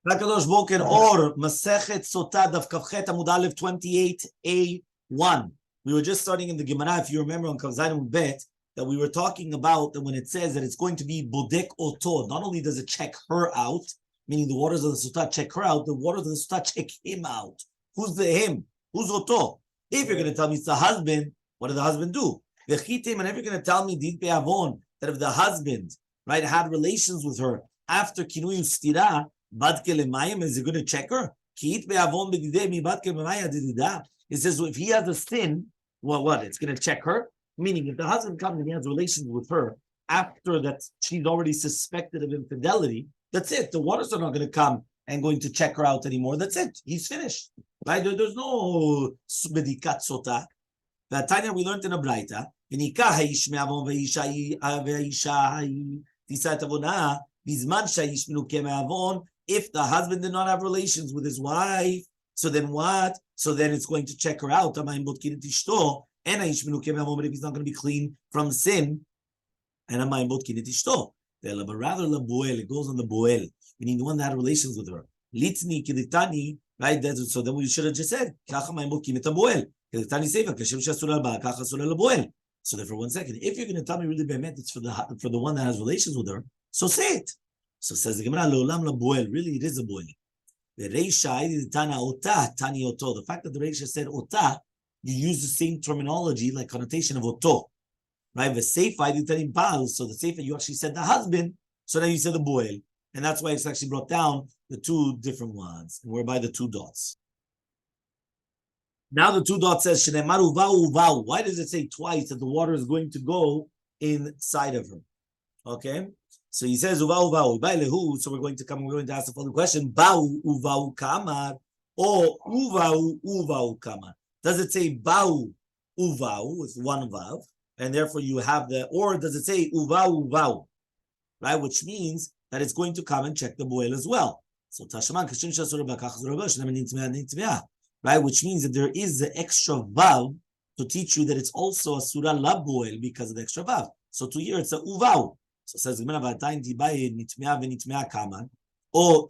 Rakadosh Boker or Masechet Sotah Daf Kavchet Amud Aleph 28a1. We were just starting in the Gemara, if you remember on Kavzayin Bet, that we were talking about that when it says that it's going to be Bodek Oto, not only does it check her out, meaning the waters of the Sotah check her out, the waters of the Sotah check him out. Who's the him? Who's Oto? If you're going to tell me it's the husband, what did the husband do? And if you're going to tell me that if the husband, right, had relations with her after Kinuyu Stira, is it going to check her? It says, so if he has a sin, well, what? It's going to check her? Meaning, if the husband comes and he has relations with her after that she's already suspected of infidelity, that's it. The waters are not going to come and going to check her out anymore. That's it. He's finished. Right? There's no Bedikat Sotah. That time we learned in a Braita, if the husband did not have relations with his wife, so then what? So then it's going to check her out. And if he's not going to be clean from sin, but rather it goes on the boel, meaning the one that had relations with her. Right? So then we should have just said, so therefore, 1 second, if you're going to tell me really be'emet, it's for the one that has relations with her, so say it. So says the Gemara, really it is a boel. The fact that the Reisha said ota, you use the same terminology, like connotation of oto. Right? The Seifa, so the Seifa, you actually said the husband, so now you said the boel. And that's why it's actually brought down the two different ones, and we're by the two dots. Now the two dots says, why does it say twice that the water is going to go inside of her? Okay? So he says, so we're going to ask the following question, ba'u uva'u kamar, or uva'u kamar. Does it say ba'u uva'u with one vav, and therefore you have or does it say uva'u, right? Which means that it's going to come and check the boil as well. So Tashaman, right? Which means that there is the extra vav to teach you that it's also a surah la boil because of the extra vav. So to here it's a uva'u. So it says, or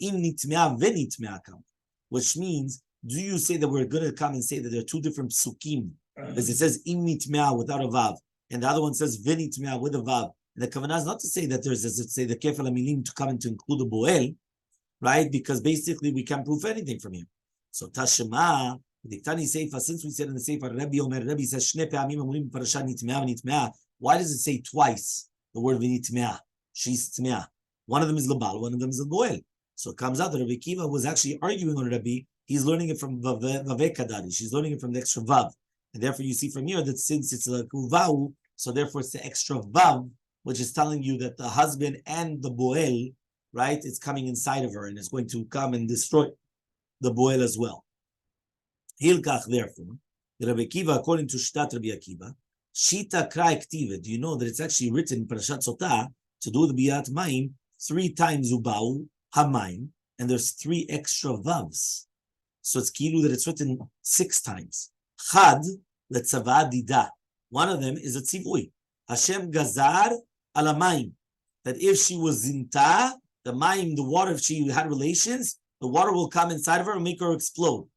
which means, do you say that we're going to come and say that there are two different psukim? Because it says im nitmea without a vav, and the other one says venitmea with a vav. And the kavanah is not to say that there's, as it say, the kefal amilim to come and to include the boel, right? Because basically we can't prove anything from here. So Tashema, since we said in the Sefer, Rabbi says, why does it say twice the word v'nitmea? She's tmea. One of them is lebal, one of them is leboel. So it comes out that Rabbi Kiva was actually arguing on Rabbi. He's learning it from Vave Kadari. She's learning it from the extra vav. And therefore you see from here that since it's like uvau, so therefore it's the extra vav, which is telling you that the husband and the boel, right, is coming inside of her and is going to come and destroy the boel as well. Hilkach, therefore, the Rabbi Kiva, according to Shtat Rabbi Akiva, Shita Krai Ktiva, do you know that it's actually written in Parashat Sotah to do the Biyat Maim 3 times Ubau Hamaim, and there's 3 extra vavs. So it's kilu that it's written 6 times. Chad letzava dida. One of them is a tzivui. Hashem gazar ala maim. That if she was zinta, the maim, the water, if she had relations, the water will come inside of her and make her explode.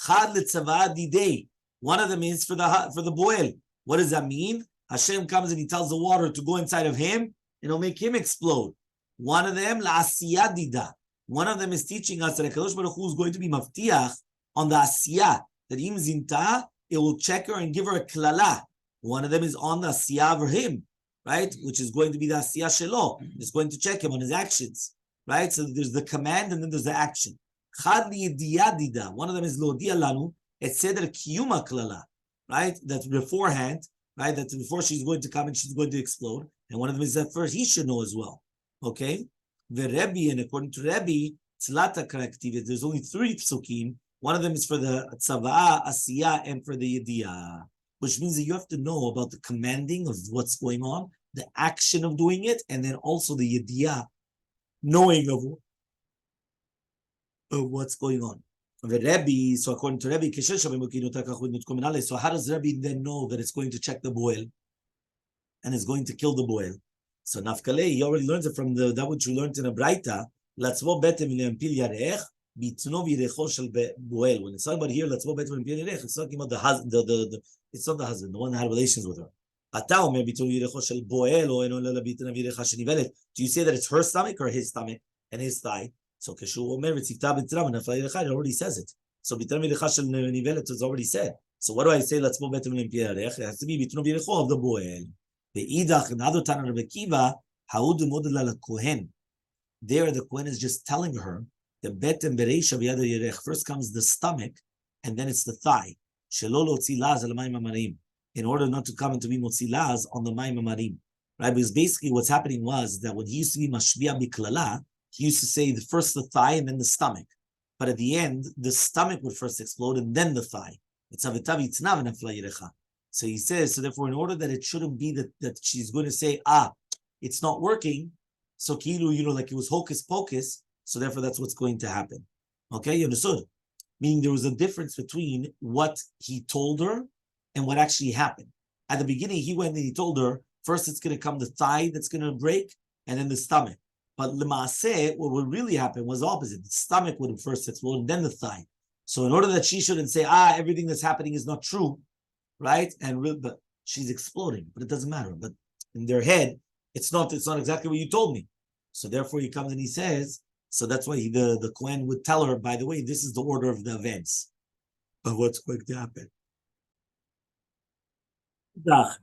Chad letzava didei. One of them is for the boil. What does that mean? Hashem comes and he tells the water to go inside of him and it'll make him explode. One of them, la'asiyah dida. One of them is teaching us that HaKadosh Baruch Hu is going to be maftiach on the asiyah. That im zinta, it will check her and give her a klala. One of them is on the asiyah for him, right? Which is going to be the asiyah shelo. It's going to check him on his actions, right? So there's the command and then there's the action. Chad liyediyah dida. One of them is lo diya lanu. It said that kiyuma klala. Right, that beforehand, right, that before she's going to come and she's going to explode, and one of them is that first he should know as well. Okay, the Rabbi, and according to Rabbi, tzlata corrective. There's only 3 psukim. One of them is for the tzava'ah, asiyah, and for the yediyah, which means that you have to know about the commanding of what's going on, the action of doing it, and then also the yediyah, knowing of what's going on. The Rabbi, so according to Rabbi, so how does Rabbi then know that it's going to check the boil and it's going to kill the boil? So Nafkalei, he already learns it from that which you learned in a Braita, לעצמו בטן ולהמפיל ירח, ביטנו וירחו של בועל. When it's talking about here, לעצמו בטן ולהמפיל ירח, it's talking about it's not the husband, the one that had relations with her. אתה אומר ביטנו וירחו של בועל, או אינו אלא ביטנה וירחה שניבלת. Do you say that it's her stomach or his stomach and his thigh? So כשהוא אומר וצפתה בטנה ונפלה ירחה, it already says it. So ביטנה וירחה של ניבלת is already said. So what do I say? לעצמו בטן ולהמפיל ירח? It has to be ביטנו וירחו of the בועל. ואידך, another time Rabbi Kiva, haud model la kohen. There, the kohen is just telling her the beten bereisha b'yad yerech. First comes the stomach, and then it's the thigh. Shelo lotzi laz al mayim amarim. In order not to come and to be motzi laz on the mayim amarim. Right? Because basically what's happening was that when he used to be mashbiya biklala, he used to say first the thigh and then the stomach. But at the end, the stomach would first explode and then the thigh. It's avitav yitznav nafla yerecha. So he says, so therefore, in order that it shouldn't be that she's going to say, it's not working, so kilu, like it was hocus pocus, so therefore that's what's going to happen. Okay, you understood? Meaning there was a difference between what he told her and what actually happened. At the beginning, he went and he told her, first it's going to come the thigh that's going to break, and then the stomach. But l'maaseh, what would really happen was opposite. The stomach would first explode, and then the thigh. So in order that she shouldn't say, everything that's happening is not true, right? But she's exploding, but it doesn't matter. But in their head, it's not exactly what you told me. So therefore he comes and he says, so that's why the Kohen would tell her, by the way, this is the order of the events of what's going to happen.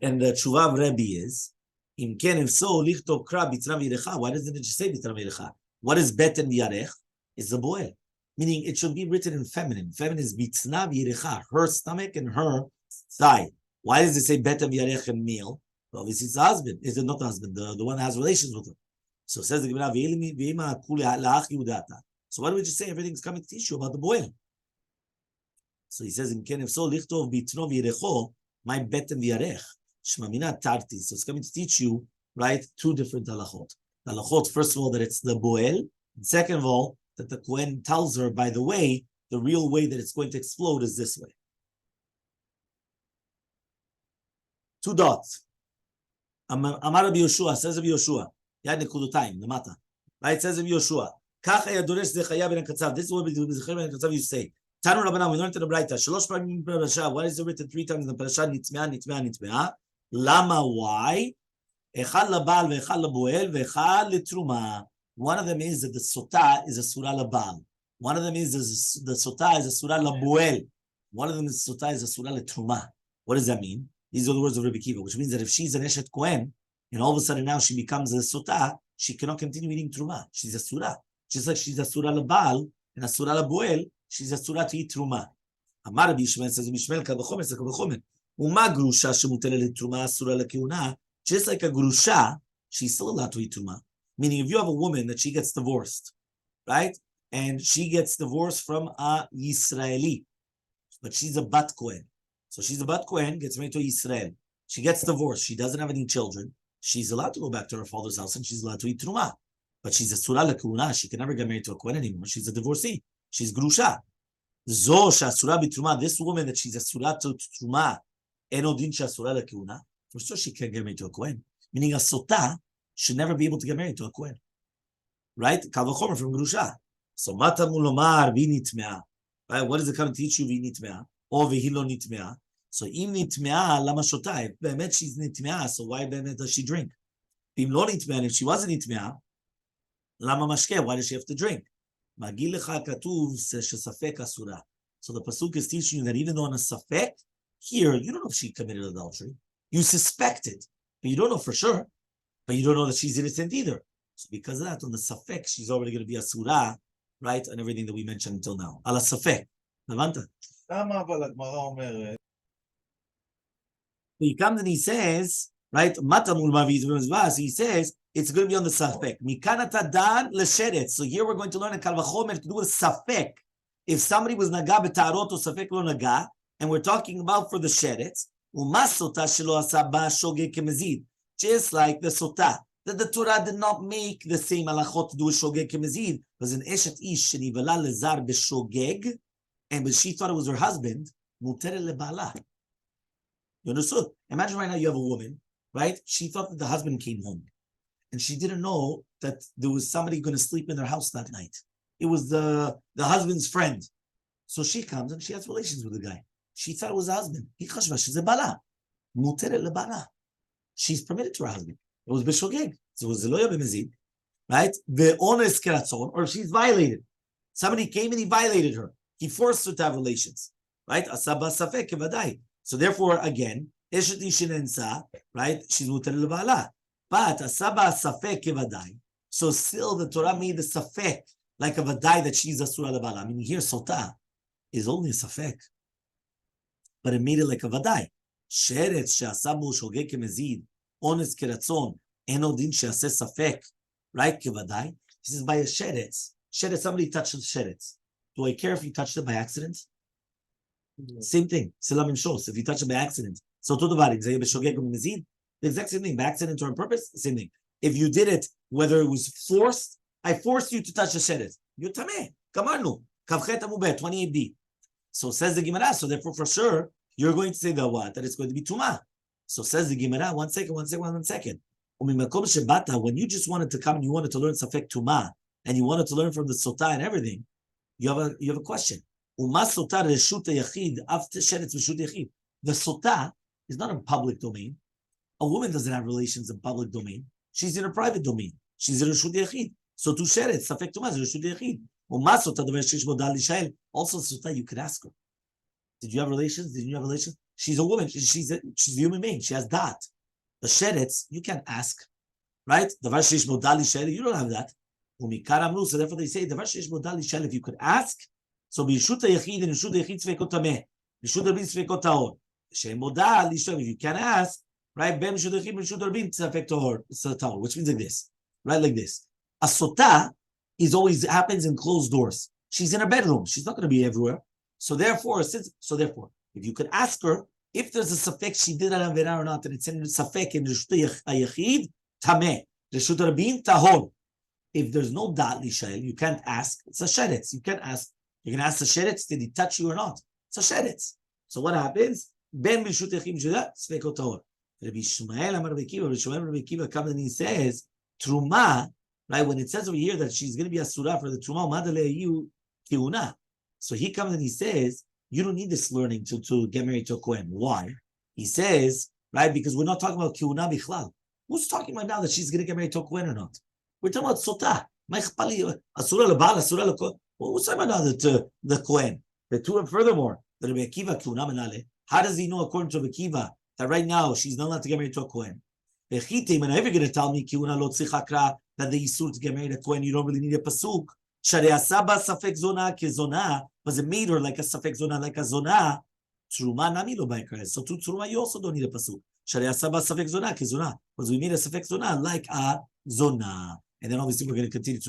And the tshuva of Rabbi is, if so, why doesn't it just say bitra v'yirecha? What is beten v'yarech? Is the boel. Meaning it should be written in feminine. Feminine is bitna v'yirecha, her stomach and her thigh. Why does it say beten v'yarech and male? Well, obviously it's the husband. Is it not the husband? The one that has relations with her. So it says the Gemara, so why do we just say everything's coming to teach you about the boil? So he says, if so, lichtov bitno v'yirecho, my beten v'yarech. Shmamina tarti. So it's coming to teach you, right, two different halachot. The halachot, first of all, that it's the boel. And second of all, that the Kohen tells her, by the way, the real way that it's going to explode is this way. 2 dots. Amar Rabbi Yoshua, says Rabbi Yoshua. Yad nekudotayim, lemata. Right, says Rabbi Yoshua. Kach hayadoresh zechaya ben hakatzav. This is what Zechaya ben hakatzav used to say. Tanu Rabbanan, we learned in the Braita. Shalosh paramim parasha. Why is it written 3 times in the parasha? Nitmea. Lama, why? Hechal labal ve'hechal laboel ve'hechal letruma. One of them is that the Sotah is a surah labal. One of them is the Sotah is a surah laboel. One of them is Sotah is a surah letruma. What does that mean? These are the words of Rabbi Kiva, which means that if she's an Eshet Kohen, and all of a sudden now she becomes a Sotah, she cannot continue eating Truma. She's a Surah. Just like she's a Surah Labal and a Surah Laboel, she's a Surah to eat Truma. Amar Rabbi Yishmael says, Mishmel Kavachomer, says Kavachomer. Uma Grusha Shemutelele Truma, Surah Lakeuna, just like a Grusha, she's still allowed to eat Truma. Meaning if you have a woman that she gets divorced, right? And she gets divorced from a Yisraeli, but she's a Bat Kohen. So she's a Bat Kohen, gets married to Israel. She gets divorced. She doesn't have any children. She's allowed to go back to her father's house and she's allowed to eat Truma. But she's a Surah L'Keuna. She can never get married to a Kohen anymore. She's a divorcee. She's Grusha. Zo Surah B'Truma. This woman that she's a Surah to Truma, Enodin Surah L'Keuna. For sure she can't get married to a Kohen. Meaning a Sotah should never be able to get married to a Kohen. Right? Kavachomer from Grusha. So Mata Mulomar V'Nitmea. Right? What does it come to teach you? V'Nitmea. Or V'Hilo Nitmea. So im nitmea lama shotay. Be'emet she's nitmea, so why be'emet does she drink? Im lo nitmea, if she wasn't nitmea, lama mashke, why does she have to drink? Magil lecha katuv shesafek asura. So the pasuk is teaching you that even though on a safek, here you don't know if she committed adultery. You suspect it, but you don't know for sure. But you don't know that she's innocent either. So because of that, on the safek, she's already going to be asura, right? And everything that we mentioned until now. Ala safek. Levanta. He comes and he says, right, he says, it's going to be on the safek. Mikanata dan l'sheret. So here we're going to learn a kal vachomer to do with safek. If somebody was naga b'tarot or safek lo naga, and we're talking about for the sherets, umasota shelo asaba shogeg kemezid, just like the sotah, that the Torah did not make the same halachot to do with shogeg kemezid, because an eshet ish shenivala lezar b'shogeg, and but she thought it was her husband, muter lebala. You understood? Imagine right now you have a woman, right? She thought that the husband came home. And she didn't know that there was somebody going to sleep in their house that night. It was the husband's friend. So she comes and she has relations with the guy. She thought it was the husband. She's a bala. She's permitted to her husband. It was b'shogeg. So it was zeloya b'mezid, right? Ve'ones keratzon, or she's violated. Somebody came and he violated her. He forced her to have relations, right? Asaba safek kevadai. So therefore, again, eshet ishinensa, right? She's muter lebala. But asaba safek kevadai. So still, the Torah made the safek like a vadai that she's asura lebala. I mean, here sotah is only a safek, but it made it like a vadai. Sheretz she'asabu shogeg kemezid, ones keratzon, eno din she'aseh safek, right? Kevadai. He says by a sheretz. Sheretz, somebody touched the sheretz. Do I care if you touched it by accident? Mm-hmm. Same thing. Silam shos. If you touch it by accident, so to the body, the exact same thing. By accident or on purpose, same thing. If you did it, whether it was forced, I forced you to touch the sheretz. You're tameh. Kamarnu. Kavchet amubeh 28b. So says the Gemara. So therefore, for sure, you're going to say the what? That it's going to be tumah. So says the Gemara. One second. When you just wanted to come and you wanted to learn safek tumah, and you wanted to learn from the sotah and everything, you have a question. The sotah is not in public domain. A woman doesn't have relations in public domain. She's in a private domain. She's in a reshut yachid. So to sheretz, safek tumah is reshut yachid. Also, sotah, you could ask her. Did you have relations? Did you have relations? She's a woman. She's a human being. She has that. The sheretz, you can't ask, right? You don't have that. So therefore they say, if you could ask, so b'yishut yachid and yishut yachid tzveikot tameh, yishut rabin tzveikot tahor. Shem modal lishav. If you can ask, right? Ben yishut yachid and yishut rabin tzveikot tahor, which means like this, right? Like this. A sotah is always happens in closed doors. She's in her bedroom. She's not going to be everywhere. So therefore, if you could ask her if there's a safek she did an avera or not, and it's in safek in reshut yachid tameh, reshut rabin tahor. If there's no dat lishael, you can't ask. It's a sheretz. You can't ask. You can ask the sheretz, did he touch you or not? It's a sheretz. So what happens? Ben b'shut yachid b'shudah tzveikot tahor. Rabbi Shmuel Amar Rabbi Kiva comes and he says truma. Right, when it says over here that she's going to be asura for the truma, madaleyu kiuna. So he comes and he says you don't need this learning to get married to a kohen. Why? He says, right, because we're not talking about kiuna bichlal. Who's talking about now that she's going to get married to a kohen or not? We're talking about sotah. Asura lebal, asura lekohen. What's talking about now the kohen? The two, and furthermore, the Rabbi Akiva kiuna menale. How does he know according to Rabbi Akiva that right now she's not allowed to get married to a kohen? And if you're going to tell me kiuna lo tzich that the isur to get married to a kohen, you don't really need a pasuk. Sharei asaba safek zona kezona, was it made her like a safek zona, like a zona? Truma nami lo ba'ikar. So to truma you also don't need a pasuk. Sharei asaba safek zona kezona, because we made a safek zona like a zona. And then obviously we're going to continue to